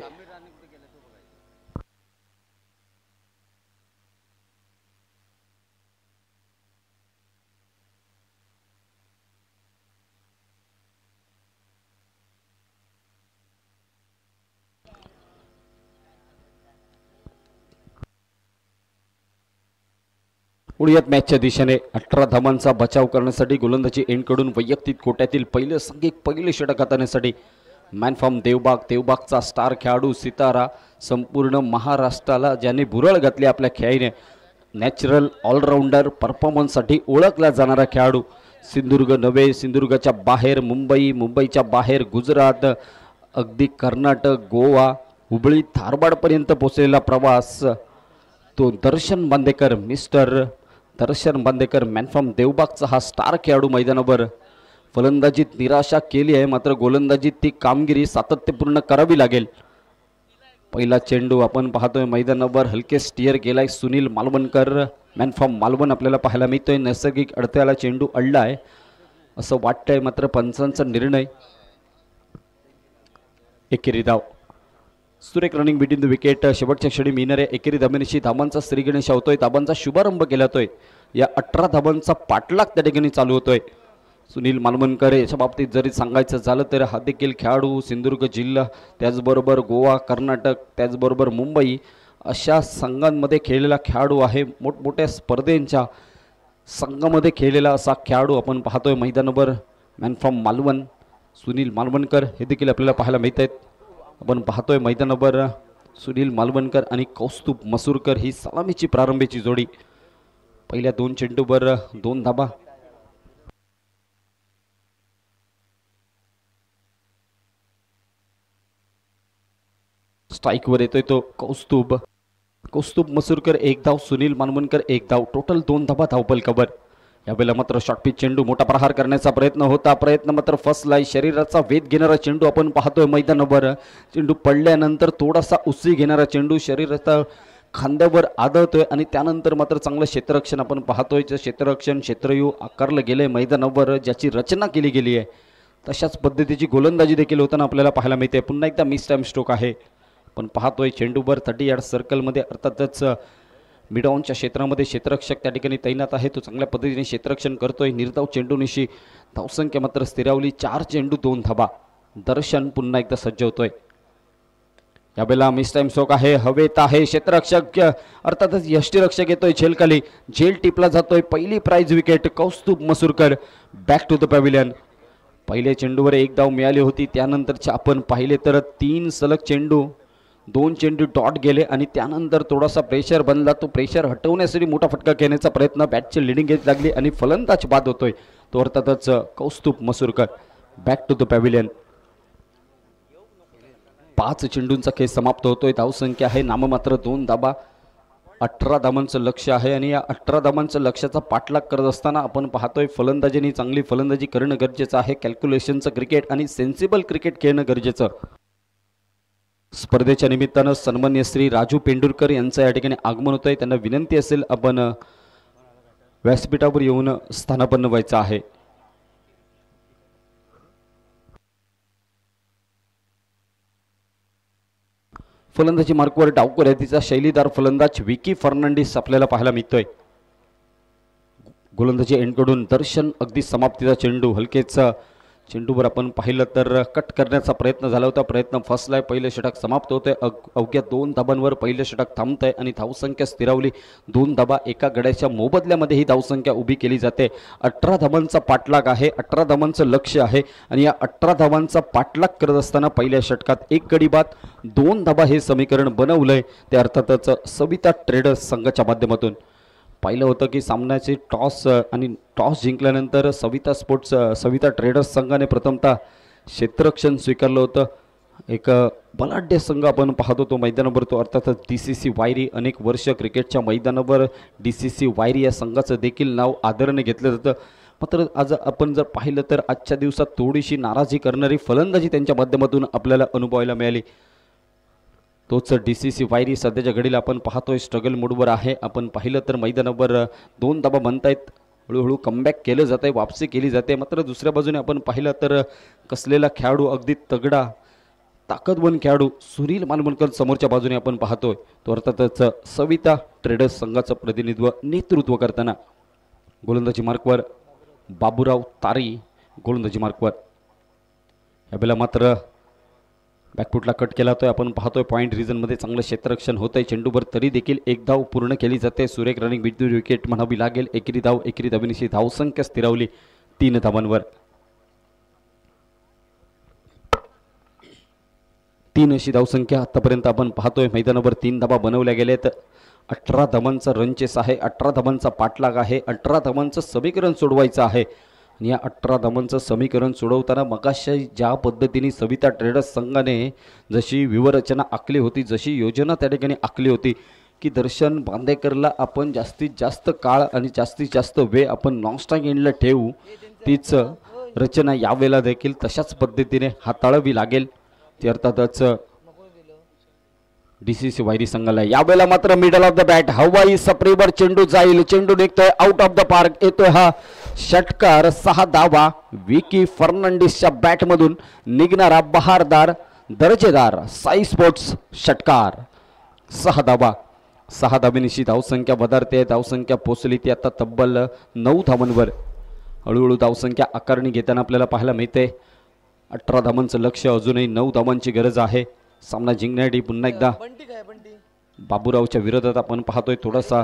उडीयात मॅचच्या दिशेने 18 धावांचा बचाव करण्यासाठी गोलंदाजी एंडकडून वैयक्तिक कोट्यातील पहिले षटक हाताळण्यासाठी मॅन फ्रॉम देवबागचा स्टार खेळाडू सितारा. संपूर्ण महाराष्ट्राला ज्याने भुरळ घातली आपल्या खेळीने. नॅचरल ऑलराऊंडर परफॉर्मन्ससाठी ओळखला जाणारा खेळाडू. सिंधुदुर्ग नव्हे, सिंधुदुर्गाच्या बाहेर मुंबईच्या बाहेर गुजरात, अगदी कर्नाटक, गोवा, हुबळी, धारवाडपर्यंत पोहोचलेला प्रवास तो Darshan Bandekar. Mister Darshan Bandekar man from देवबागचा हा स्टार खेळाडू मैदानावर फलंदाजीत निराशा केली आहे. मात्र गोलंदाजीत ती कामगिरी सातत्यपूर्ण करावी लागेल. पहिला चेंडू आपण पाहतोय मैदानावर हलके स्टिअर गेलाय सुनील मालवणकर मॅन फ्रॉम मालवण आपल्याला पाहायला मिळतोय. नैसर्गिक अडथळ्याला चेंडू अडला आहे असं वाटतंय. मात्र पंचांचा निर्णय एकेरी धाव. सुरेख रनिंग बिटवीन द विकेट. शेवटच्या क्षणी मिळणाऱ्या एकेरी धाबेनिशी धाबांचा श्रीगणेश होतोय. धाबांचा शुभारंभ केलातोय. या 18 धाबांचा पाठलाग त्या ठिकाणी चालू होतोय. सुनील मालवणकर याच्या बाबतीत जरी सांगायचं झालं तर हा देखील खेळाडू सिंधुदुर्ग जिल्हा, त्याचबरोबर गोवा, कर्नाटक, त्याचबरोबर मुंबई अशा संघांमध्ये खेळलेला खेळाडू आहे. मोठमोठ्या स्पर्धेंच्या संघामध्ये खेळलेला असा खेळाडू आपण पाहतोय मैदानावर. मॅन फ्रॉम मालवण सुनील मालवणकर हे देखील आपल्याला पाहायला मिळत आहेत. आपण पाहतोय मैदानावर सुनील मालवणकर आणि कौस्तुभ मसूरकर ही सलामीची प्रारंभीची जोडी. पहिल्या 2 चेंडूवर 2 धाबा. स्ट्राईकवर येतोय तो कौस्तुभ मसूरकर 1 धाव, सुनील मालवणकर 1 धाव. टोटल 2 धाबा धावपल कव्हर. यावेळेला मात्र शॉर्ट पिच चेंडू मोठा प्रहार करण्याचा प्रयत्न होता. प्रयत्न मात्र फसलाय. शरीराचा वेध घेणारा चेंडू आपण पाहतोय मैदानावर. चेंडू पडल्यानंतर थोडासा उसळी घेणारा चेंडू. शरीराचा खांद्यावर आदळतोय आणि त्यानंतर मात्र चांगलं क्षेत्ररक्षण आपण पाहतोय. क्षेत्ररक्षण क्षेत्रयू आकारलं गेलंय मैदानावर, ज्याची रचना केली गेली आहे तशाच पद्धतीची गोलंदाजी देखील होताना आपल्याला पाहायला मिळते. पुन्हा एकदा मिस टाइम स्ट्रोक आहे. पण पाहतोय चेंडूवर 30 यार्ड सर्कलमध्ये, अर्थातच मिड ऑनच्या क्षेत्रामध्ये क्षेत्ररक्षक त्या ठिकाणी तैनात आहे. तो चांगल्या पद्धतीने क्षेत्ररक्षण करतोय. निर्धाव चेंडूनिशी धावसंख्या मात्र स्थिरावली. 4 चेंडू 2 धाबा. दर्शन पुन्हा एकदा सज्ज होतोय. यावेळेला मिस टाइम स्ट्रोक आहे. हवेत आहे क्षेत्ररक्षक, अर्थातच यष्टीरक्षक येतोय झेलखाली. झेल टिपला जातोय. पहिली prize wicket Kaustubh Masurkar. Back to the pavilion. पहिले चेंडूवर 1 धाव मिळाली होती. त्यानंतरचे आपण पाहिले तर 3 सलग चेंडू, 2 चेंडू डॉट गेले आणि त्यानंतर थोडासा प्रेशर बनला. तो प्रेशर हटवण्यासाठी मोठा फटका घेण्याचा प्रयत्न, बॅटची लिडिंग घेत लागली आणि फलंदाज बाद होतोय तो अर्थातच Kaustubh Masurkar. Back to the pavilion. 5 चेंडूंचा खेळ समाप्त होतोय. धावसंख्या आहे नाममात्र 2 धाबा. 18 धावांचं लक्ष आहे आणि या 18 धावांचं लक्ष्याचा पाठलाग करत असताना आपण पाहतोय फलंदाजीने चांगली फलंदाजी करणं गरजेचं आहे. कॅल्क्युलेशनचं क्रिकेट आणि सेन्सिबल क्रिकेट खेळणं गरजेचं. स्पर्धेच्या निमित्तानं सन्मान्य श्री राजू पेंडुरकर यांचं या ठिकाणी आगमन होतंय. त्यांना विनंती असेल आपण व्यासपीठावर येऊन स्थानापन्न व्हायचं आहे. फलंदाजी मार्कवर डावकर तिचा शैलीदार फलंदाज विकी फर्नांडिस आपल्याला पाहायला मिळतोय. गोलंदाजी एंडकडून दर्शन अगदी समाप्तीचा चेंडू. हलकेच चेंडूवर आपण पाहिलं तर कट करण्याचा प्रयत्न झाला होता. प्रयत्न फसलाय. पहिलं षटक समाप्त होतंय. अवघ्या 2 धाबांवर पहिलं षटक थांबतंय आणि धावसंख्या स्थिरावली. 2 धाबा एका गड्याच्या मोबदल्यामध्ये ही धावसंख्या उभी केली जाते. 18 धाबांचा पाठलाग आहे. 18 धाबांचं लक्ष आहे आणि या 18 धाबांचा पाठलाग करत असताना पहिल्या षटकात 1 गडी बाद 2 धाबा हे समीकरण बनवलंय. ते अर्थातच सविता ट्रेडर्स संघाच्या माध्यमातून. पाहिलं होतं की सामन्याचे टॉस जिंकल्यानंतर सविता ट्रेडर्स संघाने प्रथमतः क्षेत्ररक्षण स्वीकारलं होतं. एक बलाढ्य संघ आपण पाहत होतो मैदानावर, तो अर्थातच DCC वायरी. अनेक वर्ष क्रिकेटच्या मैदानावर DCC वायरी या संघाचं देखील नाव आदराने घेतलं जातं. मात्र आज आपण जर पाहिलं तर आजच्या दिवसात थोडीशी नाराजी करणारी फलंदाजी त्यांच्या माध्यमातून आपल्याला अनुभवायला मिळाली. तोच DCC वायरी सध्याच्या घडीला आपण पाहतोय स्ट्रगल मूडवर आहे. आपण पाहिलं तर मैदानावर 2 धाबा बनतायत. हळूहळू कमबॅक केलं जात आहे, वापसी केली जाते. मात्र दुसऱ्या बाजूने आपण पाहिलं तर कसलेला खेळाडू, अगदी तगडा ताकदवान खेळाडू सुनील मालवणकर समोरच्या बाजूने आपण पाहतोय. तो अर्थातच सविता ट्रेडर्स संघाचं प्रतिनिधित्व नेतृत्व करताना. गोलंदाजी मार्कवर बाबूराव तारी. गोलंदाजी मार्कवर यावेळेला मात्र बॅकफुटला कट केला तो आपण पाहतोय. पॉईंट रिजनमध्ये चांगलं क्षेत्ररक्षण होतंय. चेंडूवर तरी देखील 1 धाव पूर्ण केली जाते. सुरेख रनिंग विकेट म्हणावी लागेल. एकेरी धावेनिशी धावसंख्या स्थिरावली 3 धावांवर. 3 अशी धावसंख्या आतापर्यंत आपण पाहतोय. मैदानावर 3 धाबा बनवल्या गेल्यात. 18 धावांचा रन चेस आहे. 18 धावांचा पाठलाग आहे. 18 धावांचं समीकरण सोडवायचं आहे. या 18 धावांचं समीकरण सोडवताना मगाशी ज्या पद्धतीने सविता ट्रेडर्स संघाने जशी व्यूहरचना आखली होती, जशी योजना त्या ठिकाणी आखली होती की दर्शन बांदेकरला आपण जास्तीत जास्त काळ आणि जास्तीत जास्त वेळ आपण नॉनस्ट्राईक एंडला ठेवू, तीच रचना यावेळेला देखील तशाच पद्धतीने हाताळावी लागेल. ती अर्थातच DCC वायरी संघाला. यावेळेला मात्र मिडल ऑफ द बॅट हवाई सप्रेवर चेंडू जाईल. चेंडू निघतोय आउट ऑफ द पार्क. येतोय हा षटकार. 6 धावा विकी फर्नांडिसच्या बॅटमधून निघणारा बहारदार दर्जेदार साई स्पोर्ट्स षटकार. 6 धावा. 6 धावेनिशी धावसंख्या वधारते. धावसंख्या पोचली ती आता तब्बल 9 धावांवर. हळूहळू धावसंख्या आकारणी घेताना आपल्याला पाहायला मिळते. 18 धावांचं लक्ष, अजूनही 9 धावांची गरज आहे सामना जिंकण्यासाठी. पुन्हा एकदा बाबूरावच्या विरोधात आपण पाहतोय थोडासा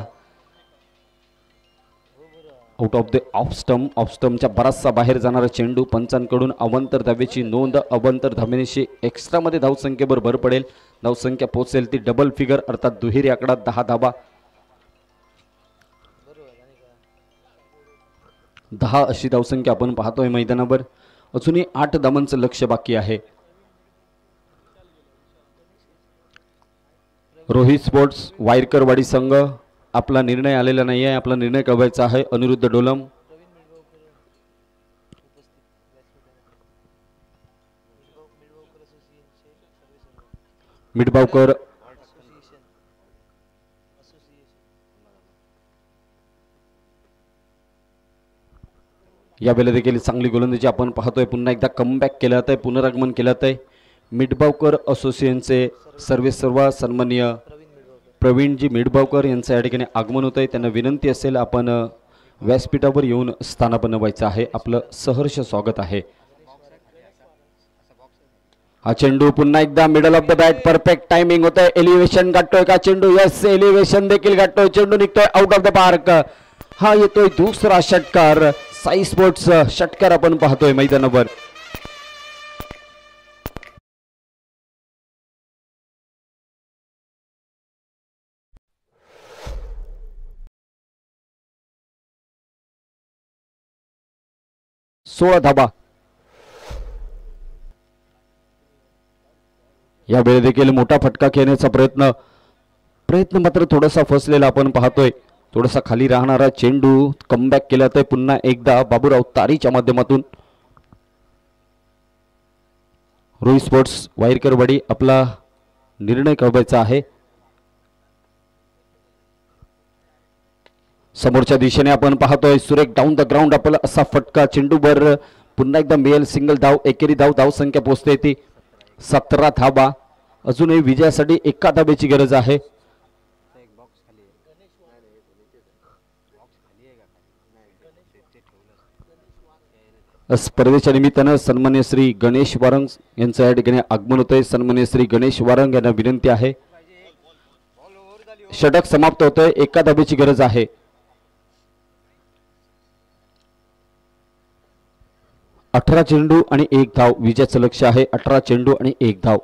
आउट ऑफ द ऑफ स्टंपच्या बराचसा बाहेर जाणारा चेंडू. पंचांकडून अवंतर धावेची नोंद. अवंतर धावेनिशी एक्स्ट्रामध्ये धावसंख्येवर भर पडेल. धावसंख्या पोहोचेल ती डबल फिगर अर्थात दुहेरी आकडा 10 धावा. 10 अशी धावसंख्या आपण पाहतोय मैदानावर. अजूनही 8 धावांचं लक्ष बाकी आहे. रोहित स्पोर्ट्स वायरकरवाडी संघ आपला निर्णय आलेला नाही आहे. आपला निर्णय कळवायचा आहे. अनिरुद्ध डोलम. मिडबावकर यावेळेला देखील चांगली गोलंदाजी आपण पाहतोय. पुन्हा एकदा कमबॅक केलं जात आहे, पुनरागमन केलं जात आहे. मिडबावकर असोसिएशनचे सर्व सन्माननीय प्रवीणजी मिडबावकर यांचं या ठिकाणी आगमन होत आहे. त्यांना विनंती असेल आपण व्यासपीठावर येऊन स्थानापन्न व्हायचं आहे. आपलं सहर्ष स्वागत आहे. हा चेंडू पुन्हा एकदा middle of the bat, perfect timing होत आहे. एलिव्हेशन गाठतोय का चेंडू? यस, एलिव्हेशन देखील गाठतोय. चेंडू निघतोय आउट ऑफ द पार्क. हा येतोय दुसरा षटकार. साई स्पोर्ट्स षटकार आपण पाहतोय मैदानावर. सोळा धाबा. यावेळी देखील मोठा फटका खेळण्याचा प्रयत्न मात्र थोडासा फसलेला आपण पाहतोय. थोडासा खाली राहणारा चेंडू कमबॅक केला आहे पुन्हा एकदा बाबूराव तारीच्या माध्यमातून. रोहित स्पोर्ट्स वाईरकरवाडी आपला निर्णय कळवायचा आहे. समोरच्या दिशेने आपण पाहतोय सुरेख डाऊन द ग्राउंड आपला असा फटका चेंडूवर. पुन्हा एकदा मेल सिंगल धाव, एकेरी धाव संख्या पोहोचते ती 17 धाबा. अजूनही विजयासाठी एका धाब्याची गरज आहे. स्पर्धेच्या निमित्तानं सन्मान्य श्री गणेश वारंग यांचं या ठिकाणी आगमन होतंय. सन्मान्य श्री गणेश वारंग यांना विनंती आहे. षटक समाप्त होतंय, एका धाब्याची गरज आहे. अठरा चेंडू आणि 1 धाव विजयाचं लक्ष आहे. 18 चेंडू आणि 1 धाव.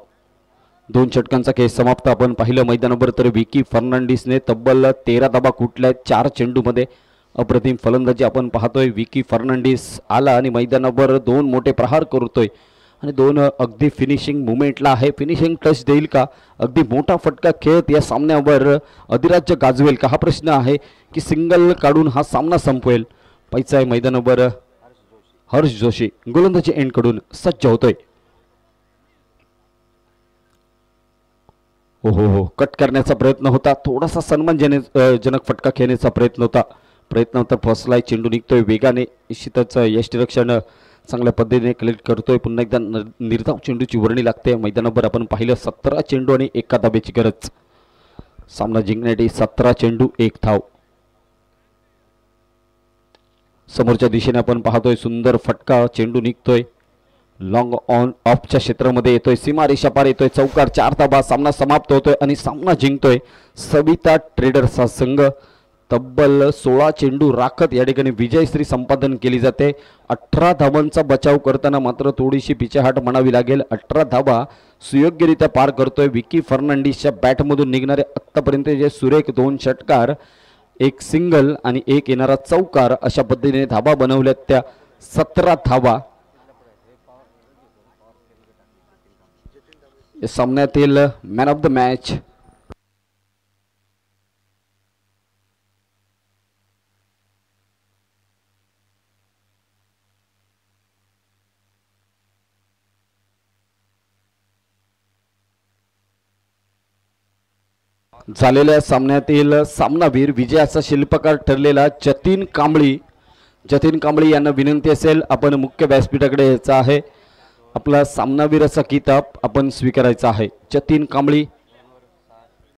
2 षटकांचा खेळ समाप्त आपण पाहिलं मैदानावर. तर विकी फर्नांडिसने तब्बल 13 धाबा कुठल्या 4 चेंडूमध्ये. अप्रतिम फलंदाजी आपण पाहतोय. विकी फर्नांडिस आला आणि मैदानावर 2 मोठे प्रहार करतोय आणि 2 अगदी फिनिशिंग मुवमेंटला आहे. फिनिशिंग टच देईल का? अगदी मोठा फटका खेळत या सामन्यावर अधिराज्य गाजवेल का? हा प्रश्न आहे की सिंगल काढून हा सामना संपवेल. पैसा आहे मैदानावर. हर्ष जोशी गोलंदाजी एंड कडून सज्ज होतोय. हो, कट करण्याचा प्रयत्न होता. थोडासा सन्मानजनक फटका खेळण्याचा प्रयत्न होता. प्रयत्न तर फसलाय. चेंडू निघतोय वेगाने. निश्चितच यष्टीरक्षण चांगल्या पद्धतीने कलेक्ट करतोय. पुन्हा एकदा निर्धाव चेंडूची वर्णी लागते मैदानावर. आपण पाहिलं 17 चेंडू आणि 1 धाब्याची गरज. सामना जिंकण्यासाठी 17 चेंडू 1 धाव. समोरच्या दिशेने आपण पाहतोय सुंदर फटका. चेंडू निघतोय लॉंग ऑन ऑफच्या क्षेत्रामध्ये येतोय. सीमा रेषा पार येतोय. चौकार 4 धाबा. सामना समाप्त होतोय आणि सामना जिंकतोय सविता ट्रेडर्सचा संघ. तब्बल 16 चेंडू राखत या ठिकाणी विजयश्री संपादन केली जाते. 18 धावांचा बचाव करताना मात्र थोडीशी पिछेहाट म्हणावी लागेल. 18 धावा सुयोग्यरित्या पार करतोय. विकी फर्नांडिसच्या बॅटमधून निघणारे आत्तापर्यंत जे सुरेख 2 षटकार, 1 सिंगल आणि 1 येणारा चौकार अशा पद्धतीने धाबा बनवल्यात त्या 17 धावा. सामन्यातील मॅन ऑफ द मॅच झालेल्या सामन्यातील सामनावीर विजयाचा शिल्पकार ठरलेला जतीन कांबळी यांना विनंती असेल आपण मुख्य व्यासपीठाकडे यायचं आहे. आपला सामनावीराचा किताब आपण स्वीकारायचा आहे. जतीन कांबळी